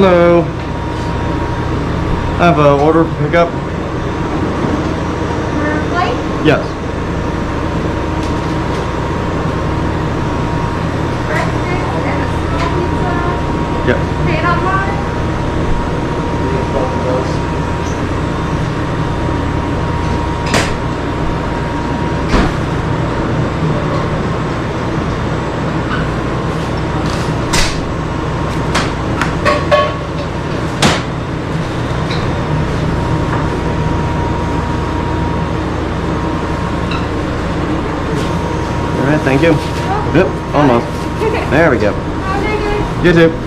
Hello. I have an order to pick up. For flight? Yes. Breakfast and a small pizza. Yes. Paid online? All right, thank you. Yep, almost. There we go. You too.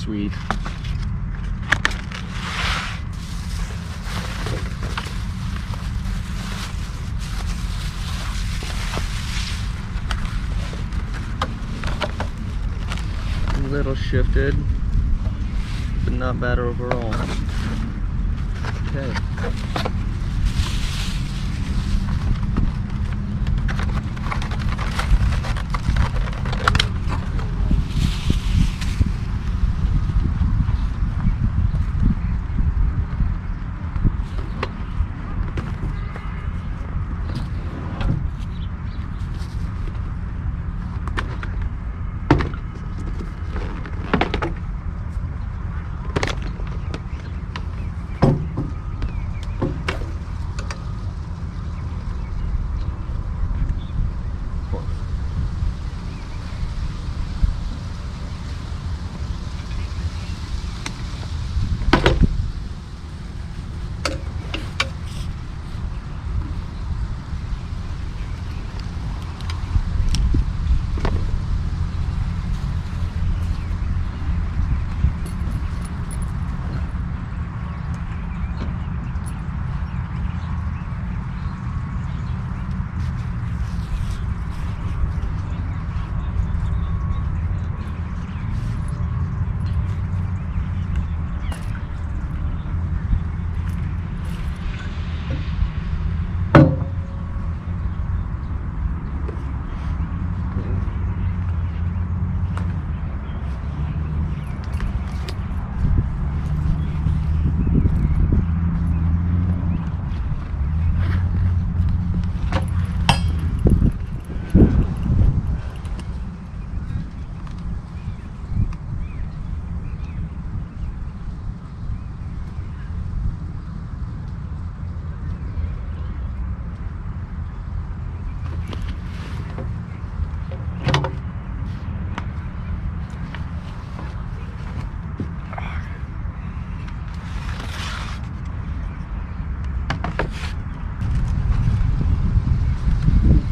sweet. A little shifted, but not bad overall. Okay.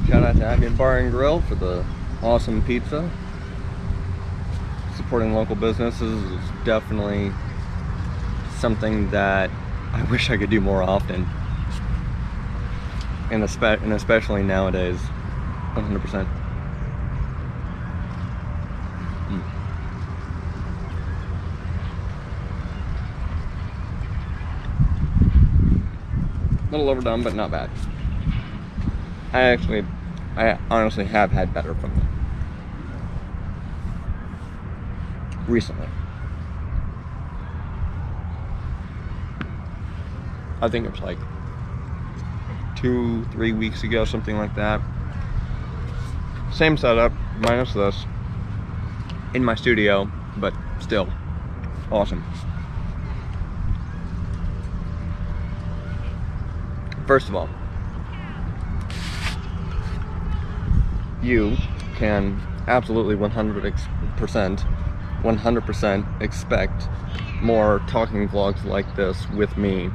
Shout out to Ambient Bar and Grill for the awesome pizza. Supporting local businesses is definitely something that I wish I could do more often. And especially nowadays, 100%. A little overdone, but not bad. I honestly have had better from them recently. I think it was like 2-3 weeks ago, something like that. Same setup, minus this, in my studio, but still awesome. First of all, you can absolutely 100% expect more talking vlogs like this with me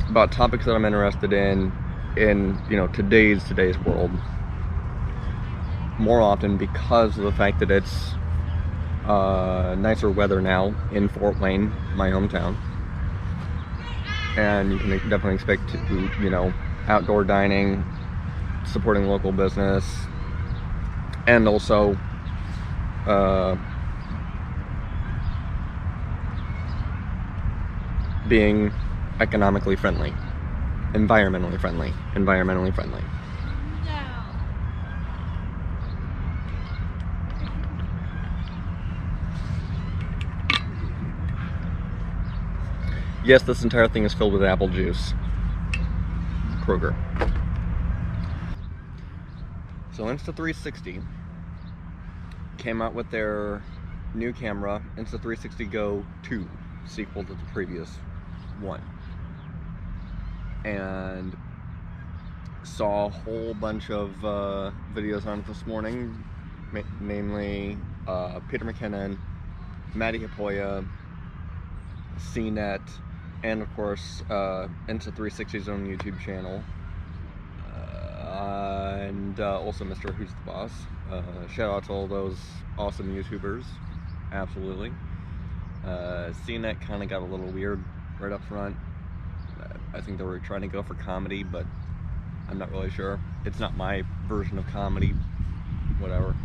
about topics that I'm interested in you know, today's world, more often because of the fact that it's nicer weather now in Fort Wayne, my hometown, and you can definitely expect to, you know, outdoor dining, supporting local business, and also being economically friendly, environmentally friendly. Yes, this entire thing is filled with apple juice. Kroger. So Insta360 came out with their new camera, Insta360 Go 2, sequel to the previous one. And saw a whole bunch of videos on it this morning, namely Peter McKinnon, Maddie Hapoya, CNET, and of course Insta360's own YouTube channel, and also Mr. Who's the Boss. Shout out to all those awesome YouTubers. absolutely. Seeing it kind of got a little weird right up front. I think they were trying to go for comedy, but I'm not really sure. It's not my version of comedy, whatever.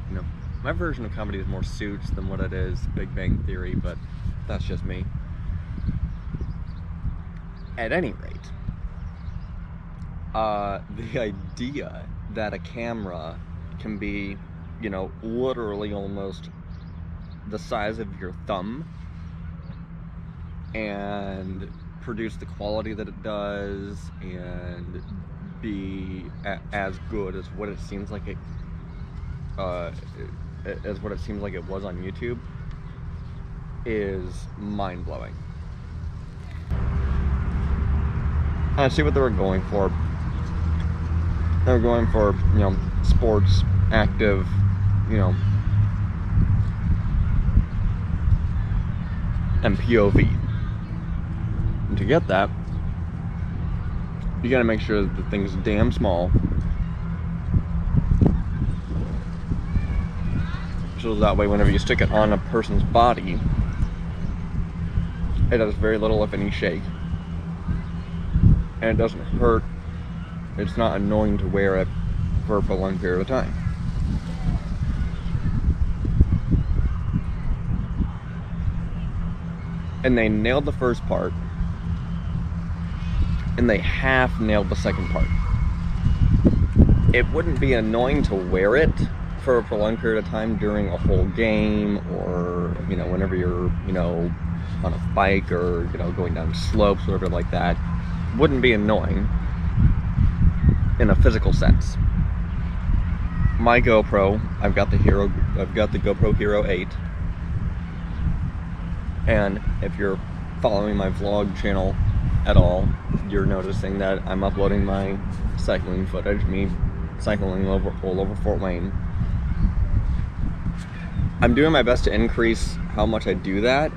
You know, my version of comedy is more Suits than what it is Big Bang Theory, but that's just me. At any rate, the idea that a camera can be, you know, literally almost the size of your thumb and produce the quality that it does and be as good as what it seems like it was on YouTube is mind-blowing. I see what they were going for. They were going for, you know, sports, active, you know, and POV. And to get that, you gotta make sure that the thing's damn small, so that way whenever you stick it on a person's body, it does very little if any shake, and it doesn't hurt. It's not annoying to wear it for a prolonged period of time. And they nailed the first part, and they half nailed the second part. It wouldn't be annoying to wear it for a prolonged period of time during a whole game, or, you know, whenever you're, you know, on a bike, or, you know, going down slopes, whatever like that. Wouldn't be annoying in a physical sense. My GoPro, I've got the Gopro Hero8, and if you're following my vlog channel at all, you're noticing that I'm uploading my cycling footage, me cycling all over Fort Wayne. I'm doing my best to increase how much I do that,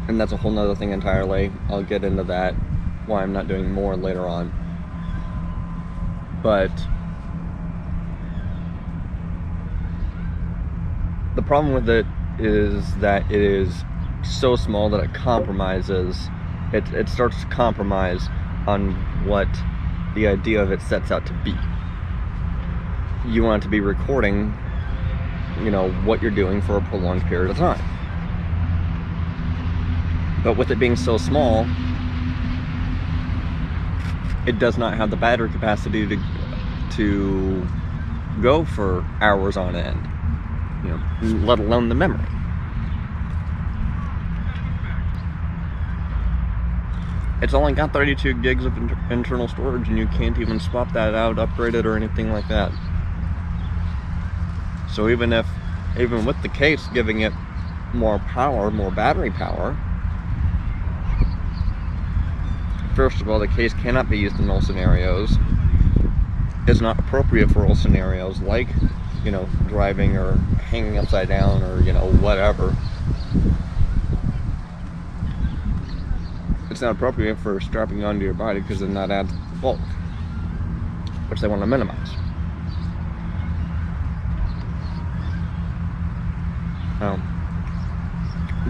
and that's a whole nother thing entirely. I'll get into that, why I'm not doing more later on. But the problem with it is that it is so small that it compromises, it starts to compromise on what the idea of it sets out to be. You want it to be recording, you know, what you're doing for a prolonged period of time. But with it being so small, it does not have the battery capacity to go for hours on end, you know, let alone the memory. It's only got 32 gigs of internal storage, and you can't even swap that out, upgrade it, or anything like that. So even with the case giving it more power, more battery power, first of all, the case cannot be used in all scenarios. It's not appropriate for all scenarios, like, you know, driving or hanging upside down, or, you know, whatever. It's not appropriate for strapping onto your body, because then that adds bulk, which they want to minimize.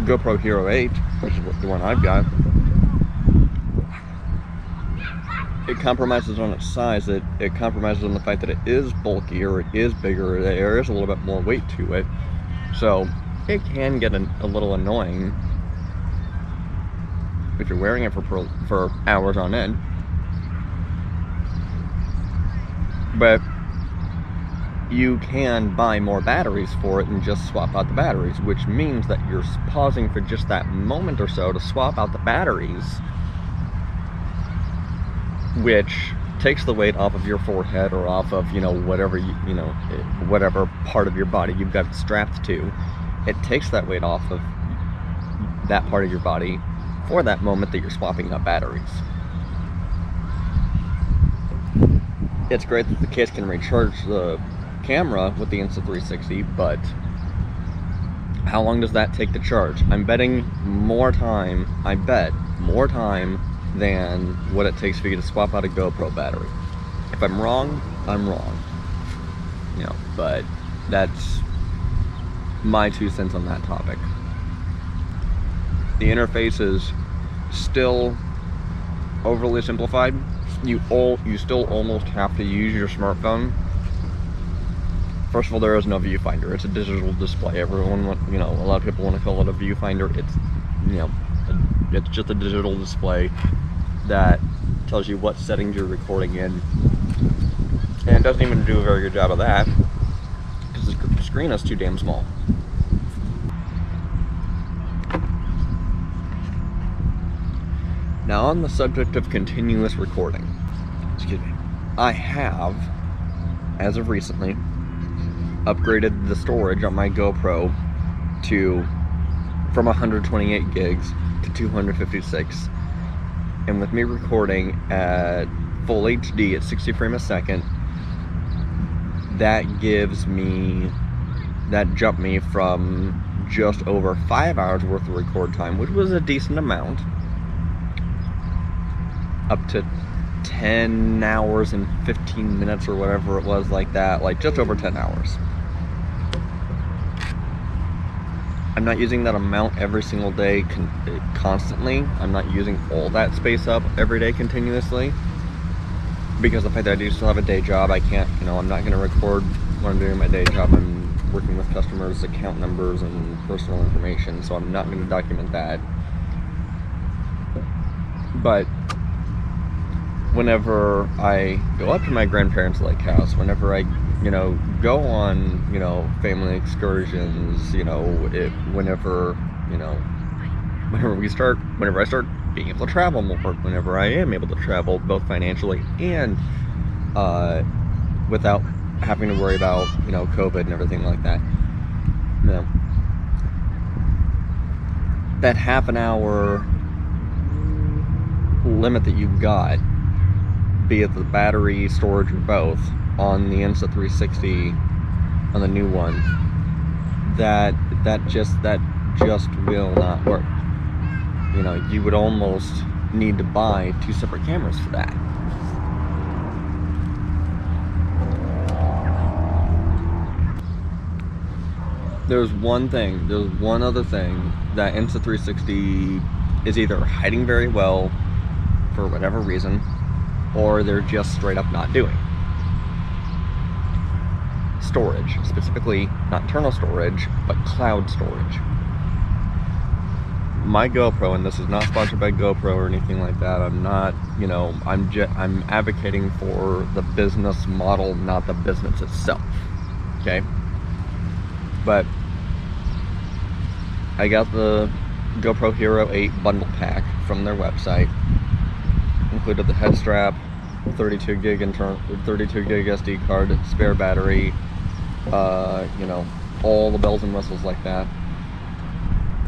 GoPro Hero8, which is the one I've got, it compromises on its size. It compromises on the fact that it is bulkier, it is bigger, there is a little bit more weight to it. So it can get a little annoying if you're wearing it for hours on end. But you can buy more batteries for it and just swap out the batteries, which means that you're pausing for just that moment or so to swap out the batteries, which takes the weight off of your forehead, or off of, you know, whatever you know, whatever part of your body you've got it strapped to. It takes that weight off of that part of your body for that moment that you're swapping out batteries. It's great that the case can recharge the camera with the Insta360, but how long does that take to charge? I'm betting more time, than what it takes for you to swap out a GoPro battery. If I'm wrong, I'm wrong. You know, but that's my 2 cents on that topic. The interface is still overly simplified. You still almost have to use your smartphone. First of all, there is no viewfinder. It's a digital display. Everyone, a lot of people want to call it a viewfinder. It's, it's just a digital display that tells you what settings you're recording in. And it doesn't even do a very good job of that because the screen is too damn small. Now, on the subject of continuous recording, I have, as of recently, upgraded the storage on my GoPro from 128 gigs to 256. And with me recording at full HD at 60 frames a second, that jumped me from just over 5 hours worth of record time, which was a decent amount, up to 10 hours and 15 minutes or whatever it was, like that, like just over 10 hours. I'm not using that amount every single day constantly. I'm not using all that space up every day continuously, because the fact that I do still have a day job, I can't, I'm not going to record when I'm doing my day job. I'm working with customers' account numbers and personal information, so I'm not going to document that. But whenever I go up to my grandparents' lake house, whenever I, go on, family excursions, whenever I start being able to travel more, whenever I am able to travel, both financially and without having to worry about, COVID and everything like that. That half an hour limit that you've got, be it the battery, storage, or both, on the Insta 360, on the new one, that just will not work. You would almost need to buy 2 separate cameras for that. There's one other thing that Insta 360 is either hiding very well for whatever reason, or they're just straight up not doing. Storage, specifically not internal storage, but cloud storage. My GoPro, and this is not sponsored by GoPro or anything like that. I'm not, I'm advocating for the business model, not the business itself. Okay? But I got the Gopro Hero8 bundle pack from their website. Included the head strap, 32 gig SD card, spare battery, all the bells and whistles like that.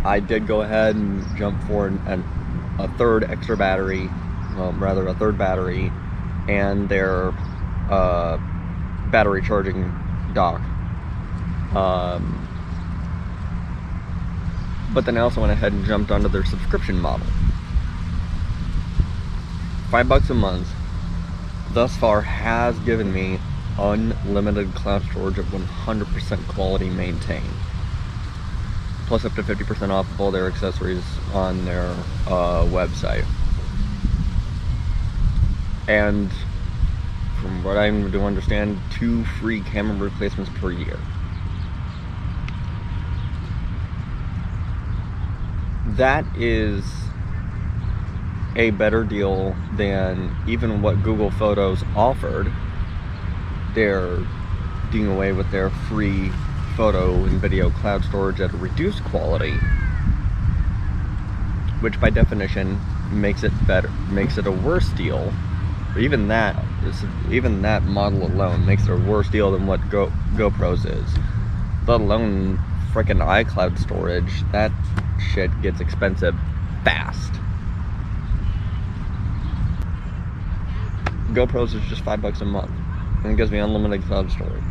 I did go ahead and jump for a third battery, and their battery charging dock. But then I also went ahead and jumped onto their subscription model. $5 a month thus far has given me unlimited cloud storage of 100% quality maintained, plus up to 50% off of all their accessories on their website. And from what I do understand, 2 free camera replacements per year. That is a better deal than even what Google Photos offered. They're doing away with their free photo and video cloud storage at a reduced quality, which by definition makes it a worse deal. Even that model alone makes it a worse deal than what GoPro's is. Let alone frickin' iCloud storage. That shit gets expensive fast. GoPro's is just $5 a month, and it gives me unlimited cloud storage.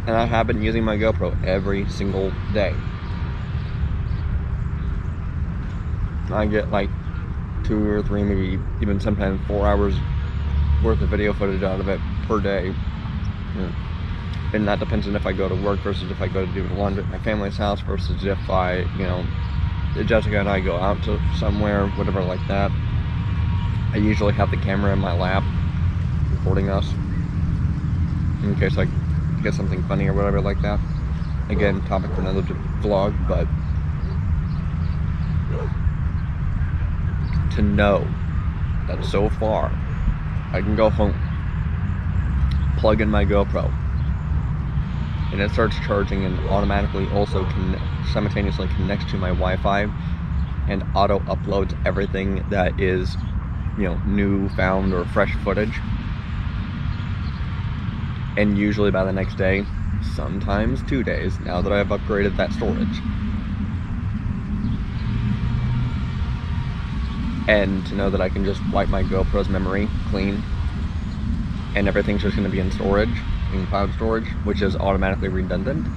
And I have been using my GoPro every single day. I get like 2 or 3, maybe even sometimes 4 hours worth of video footage out of it per day. Yeah. and that depends on if I go to work versus if I go to do laundry at my family's house versus if I, Jessica and I go out to somewhere, whatever like that. I usually have the camera in my lap recording us in case I get something funny or whatever like that. Again, topic for another vlog, but to know that so far I can go home, plug in my GoPro, and it starts charging and automatically also simultaneously connects to my Wi-Fi and auto uploads everything that is, new, found, or fresh footage. And usually by the next day, sometimes 2 days, now that I've upgraded that storage. And to know that I can just wipe my GoPro's memory clean and everything's just going to be in storage, in cloud storage, which is automatically redundant.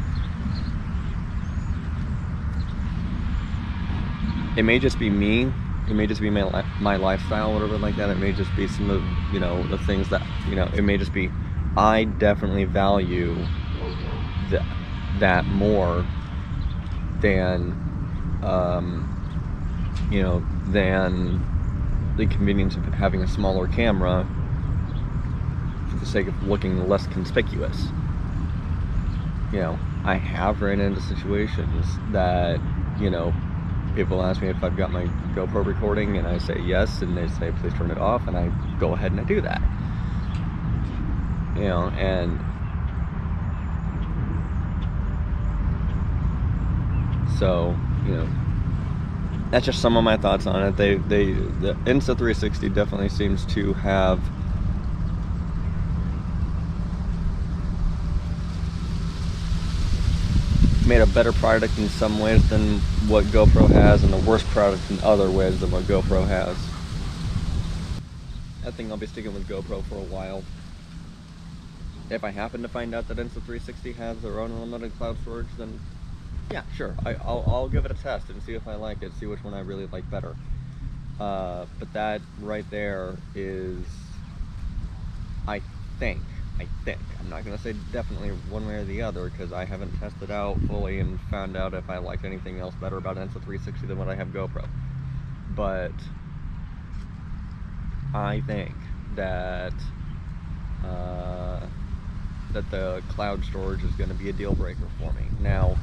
It may just be me, it may just be my lifestyle, whatever like that. It may just be some of, the things that, it may just be, I definitely value that more than, than the convenience of having a smaller camera for the sake of looking less conspicuous. I have ran into situations that, people ask me if I've got my GoPro recording, and I say yes, and they say please turn it off, and I go ahead and I do that. And so, that's just some of my thoughts on it. The Insta 360 definitely seems to have made a better product in some ways than what GoPro has, and a worse product in other ways than what GoPro has. I think I'll be sticking with GoPro for a while. If I happen to find out that Insta 360 has their own unlimited cloud storage, then yeah, sure, I'll give it a test and see if I like it, see which one I really like better. But that right there is, I think, I'm not going to say definitely one way or the other, because I haven't tested out fully and found out if I like anything else better about Insta 360 than what I have GoPro. But I think that that the cloud storage is going to be a deal breaker for me. Now,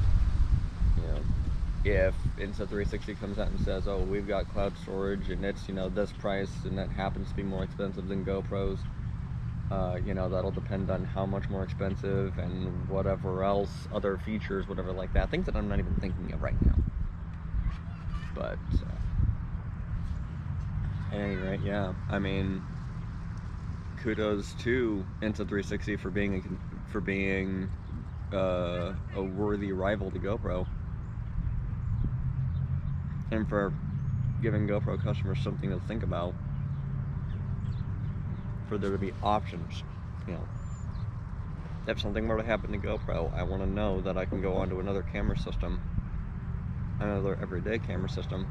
if Insta 360 comes out and says, oh, we've got cloud storage and it's, this price, and that happens to be more expensive than GoPro's, that'll depend on how much more expensive and whatever else, other features, whatever like that, things that I'm not even thinking of right now. But at any rate, yeah, I mean, kudos to Insta 360 for being a worthy rival to GoPro, and for giving GoPro customers something to think about, for there to be options. If something were to happen to GoPro, I want to know that I can go onto another camera system, another everyday camera system,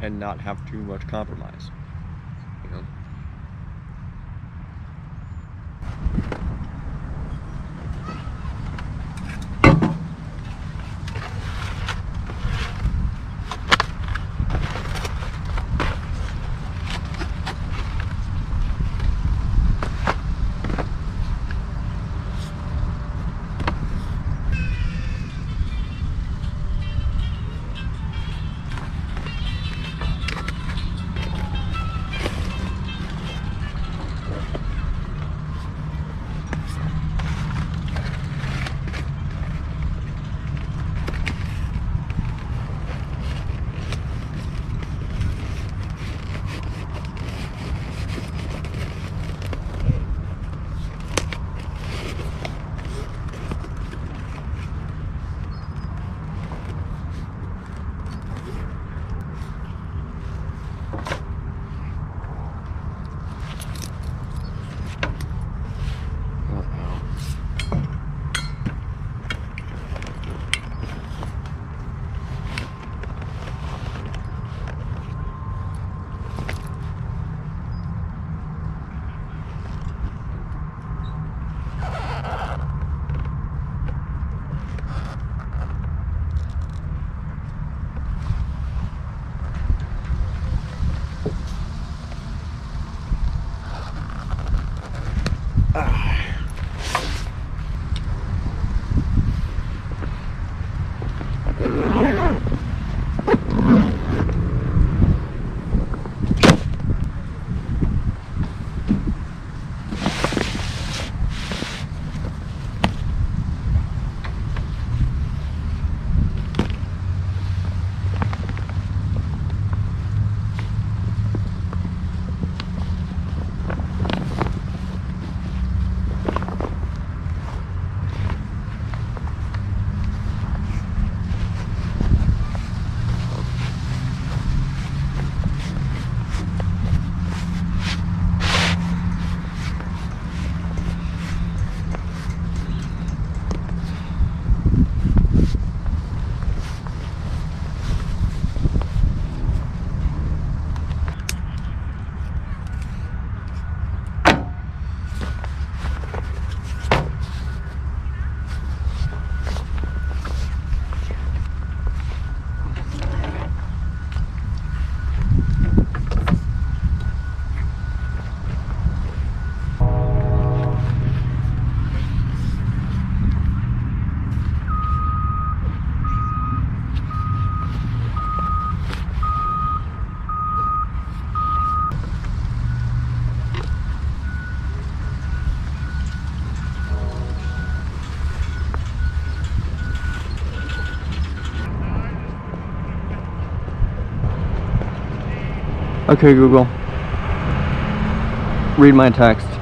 and not have too much compromise. Okay, Google. Read my text.